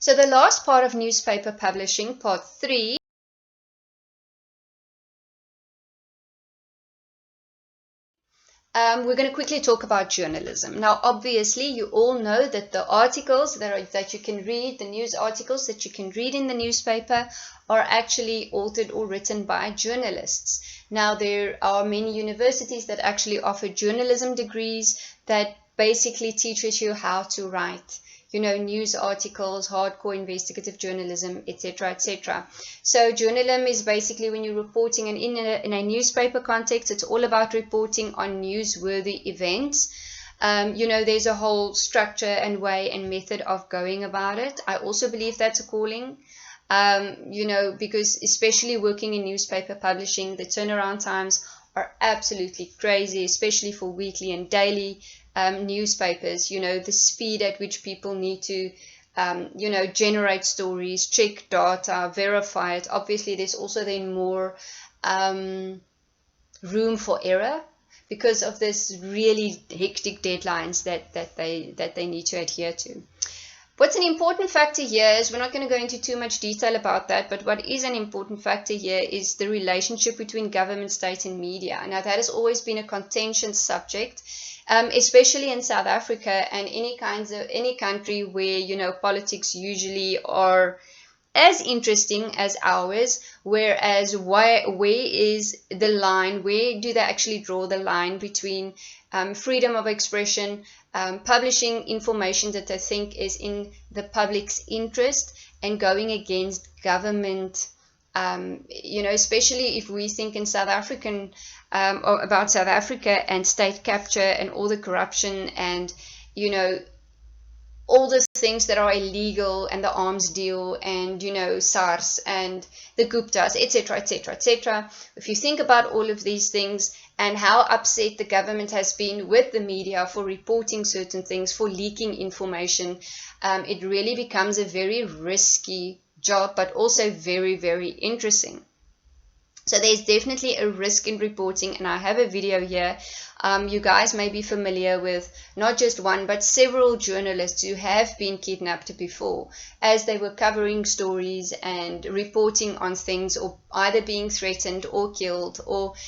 So the last part of newspaper publishing, part 3, we're going to quickly talk about journalism. Now, obviously, you all know that the articles that you can read, the news articles that you can read in the newspaper, are actually authored or written by journalists. Now, there are many universities that actually offer journalism degrees that basically teaches you how to write, news articles, hardcore investigative journalism, etc., etc. So journalism is basically when you're reporting, and in a newspaper context, it's all about reporting on newsworthy events. There's a whole structure and way and method of going about it. I also believe that's a calling. Because especially working in newspaper publishing, the turnaround times are absolutely crazy, especially for weekly and daily newspapers. The speed at which people need to generate stories, check data, verify it. Obviously, there's also then more room for error because of this really hectic deadlines that they need to adhere to. What's an important factor here is, we're not going to go into too much detail about that, but what is an important factor here is the relationship between government, state and media. Now, that has always been a contentious subject, especially in South Africa and any country where, politics usually are as interesting as ours, whereas where is the line, where do they actually draw the line between freedom of expression, publishing information that they think is in the public's interest, and going against government, especially if we think in South African, about South Africa and state capture and all the corruption and, all the things that are illegal, and the arms deal, and SARS and the Guptas, etc., etc., etc. If you think about all of these things and how upset the government has been with the media for reporting certain things, for leaking information, it really becomes a very risky job, but also very, very interesting. So there's definitely a risk in reporting, and I have a video here. You guys may be familiar with not just one, but several journalists who have been kidnapped before, as they were covering stories and reporting on things, or either being threatened or killed.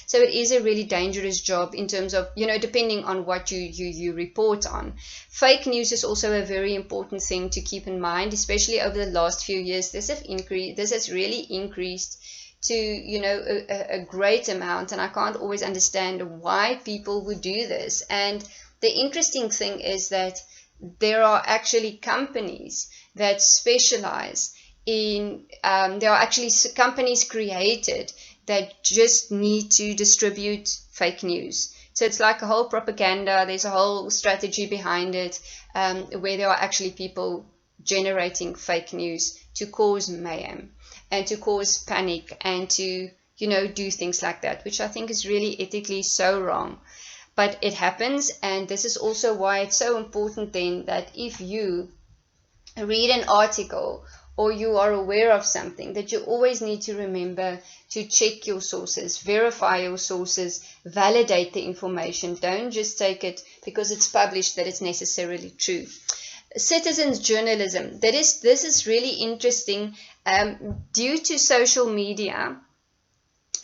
So it is a really dangerous job in terms of, depending on what you report on. Fake news is also a very important thing to keep in mind, especially over the last few years. This has really increased to a great amount, and I can't always understand why people would do this. And the interesting thing is that there are actually companies that specialize in there are actually companies created that just need to distribute fake news. So it's like a whole propaganda, there's a whole strategy behind it, where there are actually people generating fake news to cause mayhem and to cause panic and to, do things like that, which I think is really ethically so wrong. But it happens, and this is also why it's so important then that if you read an article or you are aware of something, that you always need to remember to check your sources, verify your sources, validate the information. Don't just take it because it's published that it's necessarily true. Citizens journalism. This is really interesting due to social media,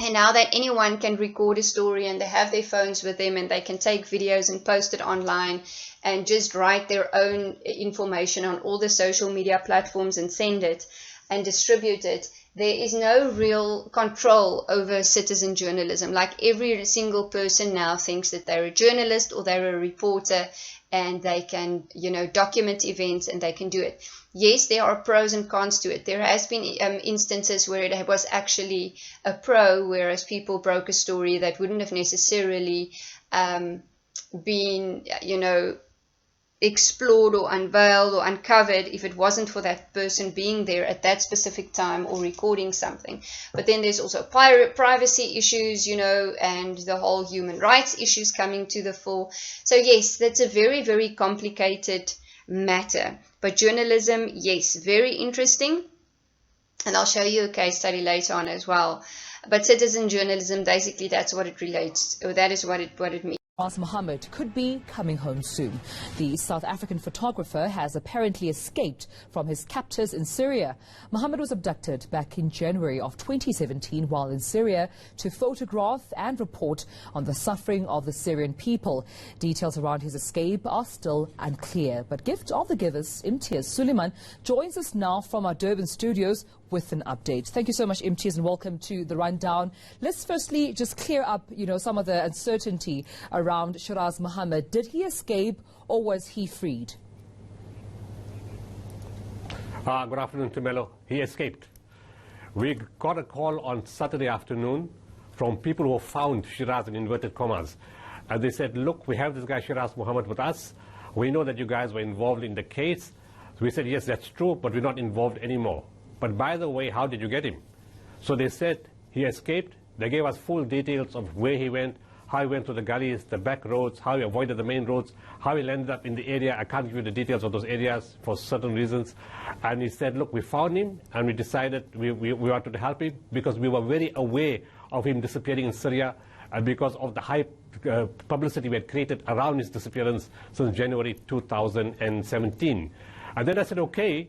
and now that anyone can record a story and they have their phones with them and they can take videos and post it online and just write their own information on all the social media platforms and send it and distribute it. There is no real control over citizen journalism. Like, every single person now thinks that they're a journalist or they're a reporter, and they can, document events and they can do it. Yes, there are pros and cons to it. There has been instances where it was actually a pro, whereas people broke a story that wouldn't have necessarily been, explored or unveiled or uncovered if it wasn't for that person being there at that specific time or recording something. But then there's also privacy issues, and the whole human rights issues coming to the fore. So yes, that's a very, very complicated matter. But journalism, yes, very interesting. And I'll show you a case study later on as well. But citizen journalism, basically, that's what it relates, or that is what it means. Mohammed could be coming home soon. The South African photographer has apparently escaped from his captors in Syria. Mohammed was abducted back in January of 2017 while in Syria to photograph and report on the suffering of the Syrian people. Details around his escape are still unclear. But gift of the givers, Imtiaz Suleiman, joins us now from our Durban studios with an update. Thank you so much, Imtiaz, and welcome to the rundown. Let's firstly just clear up, some of the uncertainty around Shiraz Mohammed. Did he escape or was he freed? Good afternoon, Tumelo. He escaped. We got a call on Saturday afternoon from people who found Shiraz in inverted commas. And they said, look, we have this guy Shiraz Mohammed with us. We know that you guys were involved in the case. So we said, yes, that's true, but we're not involved anymore. But by the way, how did you get him? So they said he escaped. They gave us full details of where he went, how he went through the gullies, the back roads, how he avoided the main roads, how he landed up in the area. I can't give you the details of those areas for certain reasons. And he said, look, we found him and we decided we wanted to help him because we were very aware of him disappearing in Syria and because of the high publicity we had created around his disappearance since January 2017. And then I said, okay,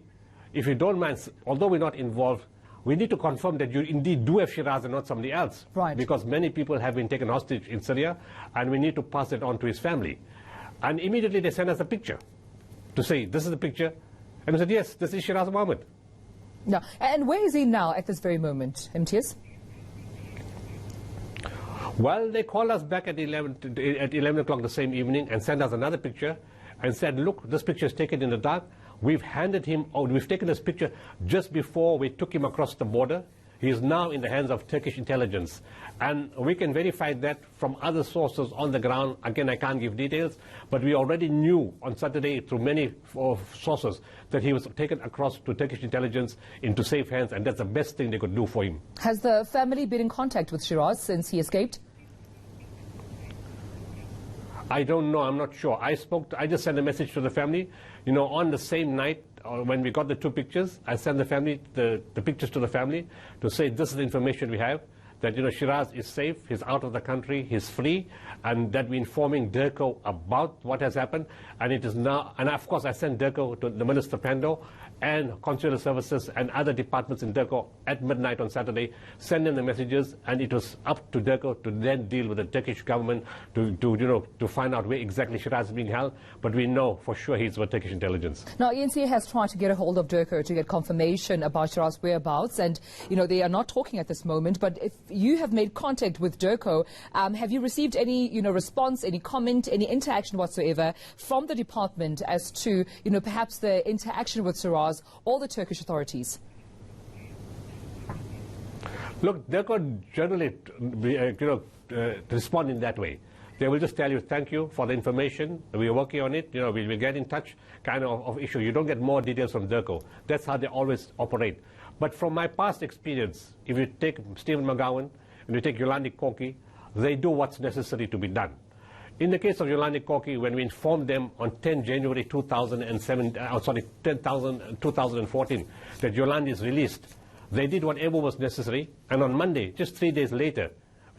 if you don't mind, although we're not involved, we need to confirm that you indeed do have Shiraz and not somebody else. Right. Because many people have been taken hostage in Syria, and we need to pass it on to his family. And immediately they sent us a picture to say, this is the picture. And we said, yes, this is Shiraz Mohammed. No. And where is he now at this very moment, Imtiaz? Well, they called us back at 11 o'clock the same evening and sent us another picture and said, look, this picture is taken in the dark. We've handed him out. We've taken this picture just before we took him across the border. He is now in the hands of Turkish intelligence. And we can verify that from other sources on the ground. Again, I can't give details, but we already knew on Saturday through many sources that he was taken across to Turkish intelligence into safe hands, and that's the best thing they could do for him. Has the family been in contact with Shiraz since he escaped? I don't know. I'm not sure. I just sent a message to the family. On the same night when we got the two pictures, I sent the family the pictures to the family to say this is the information we have, that Shiraz is safe, he's out of the country, he's free, and that we're informing DIRCO about what has happened. And it is now, and of course I sent DIRCO to the Minister Pandor and Consular Services and other departments in DIRCO at midnight on Saturday, send them the messages, and it was up to DIRCO to then deal with the Turkish government to find out where exactly Shiraz is being held. But we know for sure he's with Turkish intelligence. Now, ENC has tried to get a hold of DIRCO to get confirmation about Shiraz's whereabouts, and they are not talking at this moment. But if you have made contact with DIRCO, have you received any response, any comment, any interaction whatsoever from the department as to perhaps the interaction with Shiraz or the Turkish authorities? Look, they could generally respond in that way. They will just tell you, thank you for the information, we are working on it, we will get in touch kind of issue. You don't get more details from DIRCO. That's how they always operate. But from my past experience, if you take Stephen McGowan and you take Yolandi Koki, they do what's necessary to be done. In the case of Yolandi Koki, when we informed them on 10 January 2014 that Yolandi is released, they did whatever was necessary, and on Monday, just 3 days later,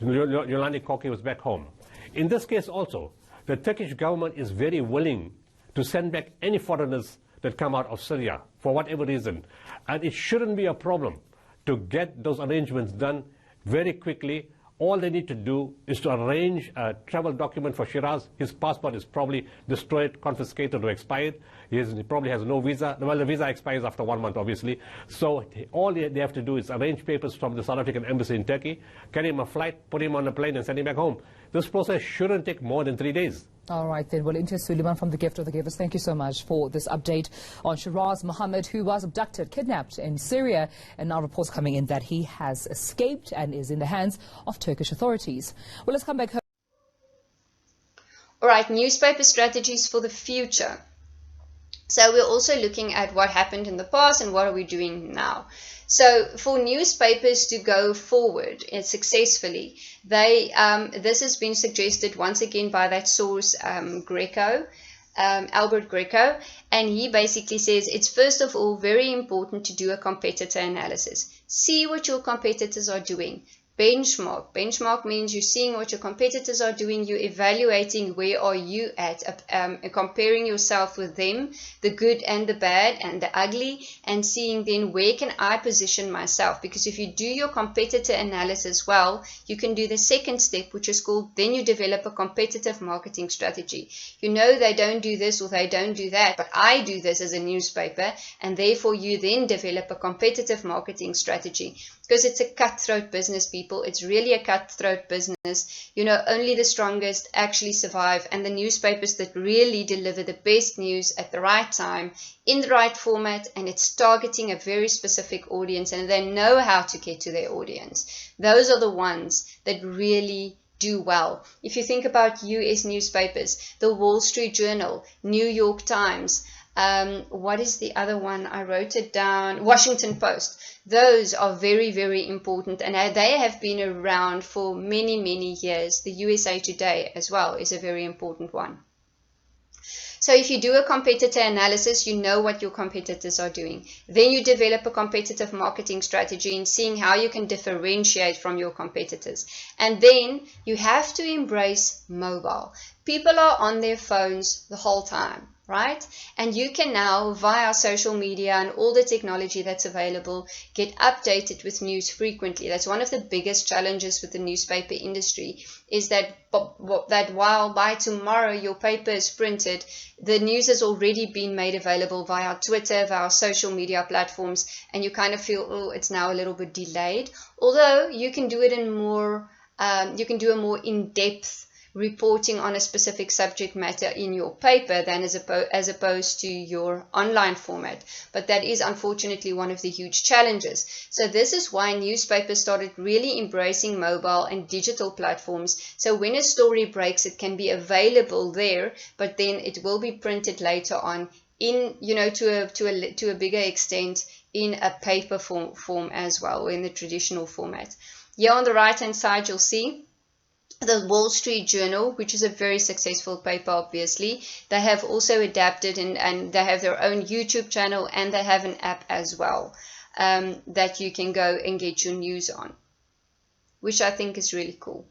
Yolandi Koki was back home. In this case also, the Turkish government is very willing to send back any foreigners that come out of Syria for whatever reason, and it shouldn't be a problem to get those arrangements done very quickly. All they need to do is to arrange a travel document for Shiraz. His passport is probably destroyed, confiscated, or expired. He probably has no visa. Well, the visa expires after 1 month, obviously. So all they have to do is arrange papers from the South African embassy in Turkey, get him a flight, put him on a plane, and send him back home. This process shouldn't take more than 3 days. All right, then. Well, Imtiaz Suleiman from the Gift of the Givers, thank you so much for this update on Shiraz Mohammed, who was abducted, kidnapped in Syria, and now reports coming in that he has escaped and is in the hands of Turkish authorities. Well, let's come back home. All right, newspaper strategies for the future. So we're also looking at what happened in the past and what are we doing now. So for newspapers to go forward successfully, this has been suggested once again by that source, Greco, Albert Greco, and he basically says it's first of all very important to do a competitor analysis. See what your competitors are doing. benchmark. Benchmark means you're seeing what your competitors are doing, you're evaluating where are you at, comparing yourself with them, the good and the bad and the ugly, and seeing then where can I position myself. Because if you do your competitor analysis well, you can do the second step, which is called, then you develop a competitive marketing strategy. You know they don't do this or they don't do that, but I do this as a newspaper, and therefore you then develop a competitive marketing strategy. Because it's a cutthroat business, people. It's really a cutthroat business. You know, only the strongest actually survive, and the newspapers that really deliver the best news at the right time, in the right format, and it's targeting a very specific audience, and they know how to get to their audience. Those are the ones that really do well. If you think about US newspapers, the Wall Street Journal, New York Times, what is the other one? I wrote it down. Washington Post. Those are very, very important, and they have been around for many, many years. The USA Today as well is a very important one. So if you do a competitor analysis, you know what your competitors are doing. Then you develop a competitive marketing strategy in seeing how you can differentiate from your competitors. And then you have to embrace mobile. People are on their phones the whole time, right? And you can now, via social media and all the technology that's available, get updated with news frequently. That's one of the biggest challenges with the newspaper industry, is that while by tomorrow your paper is printed, the news has already been made available via Twitter, via social media platforms, and you kind of feel, oh, it's now a little bit delayed. Although you can do it in more, you can do a more in-depth reporting on a specific subject matter in your paper than as opposed to your online format. But that is unfortunately one of the huge challenges. So this is why newspapers started really embracing mobile and digital platforms. So when a story breaks, it can be available there, but then it will be printed later on in, you know, to a bigger extent in a paper form as well, or in the traditional format. Here on the right hand side, you'll see the Wall Street Journal, which is a very successful paper, obviously. They have also adapted and they have their own YouTube channel, and they have an app as well that you can go and get your news on, which I think is really cool.